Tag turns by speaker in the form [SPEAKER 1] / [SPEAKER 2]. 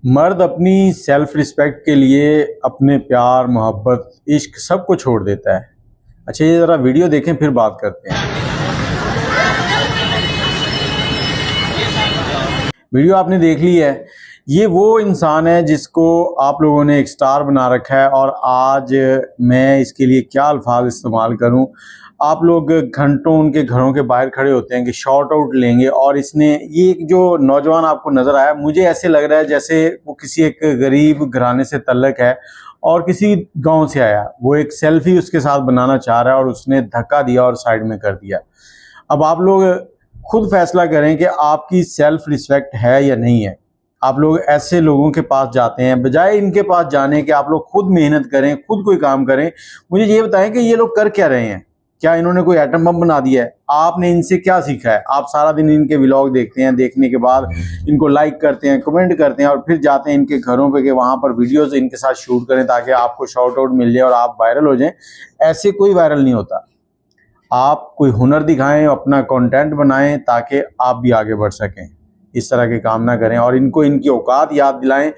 [SPEAKER 1] मर्द अपनी self respect के लिए अपने प्यार, मोहब्बत, इश्क सब को छोड़ देता है। अच्छा, ये ज़रा वीडियो देखें फिर बात करते हैं। वीडियो आपने देख ली है। ये वो इंसान है जिसको आप लोगों ने एक स्टार बना रखा है और आज मैं इसके लिए क्या अल्फाज इस्तेमाल करूं। आप लोग घंटों उनके घरों के बाहर खड़े होते हैं कि शॉर्ट आउट लेंगे, और इसने ये जो नौजवान आपको नज़र आया, मुझे ऐसे लग रहा है जैसे वो किसी एक गरीब घराने से तल्लक है और किसी गांव से आया। वो एक सेल्फी उसके साथ बनाना चाह रहा है और उसने धक्का दिया और साइड में कर दिया। अब आप लोग खुद फैसला करें कि आपकी सेल्फ रिस्पेक्ट है या नहीं है। आप लोग ऐसे लोगों के पास जाते हैं बजाय इनके पास जाने के आप लोग खुद मेहनत करें, खुद कोई काम करें। मुझे ये बताएं कि ये लोग कर क्या रहे हैं? क्या इन्होंने कोई एटम बम बना दिया है? आपने इनसे क्या सीखा है? आप सारा दिन इनके व्लॉग देखते हैं, देखने के बाद इनको लाइक करते हैं, कमेंट करते हैं और फिर जाते हैं इनके घरों पे कि वहाँ पर वीडियोस इनके साथ शूट करें ताकि आपको शाउट आउट मिल जाए और आप वायरल हो जाएं। ऐसे कोई वायरल नहीं होता। आप कोई हुनर दिखाएं, अपना कंटेंट बनाएं ताकि आप भी आगे बढ़ सकें। इस तरह के काम ना करें और इनको इनकी औकात याद दिलाएं।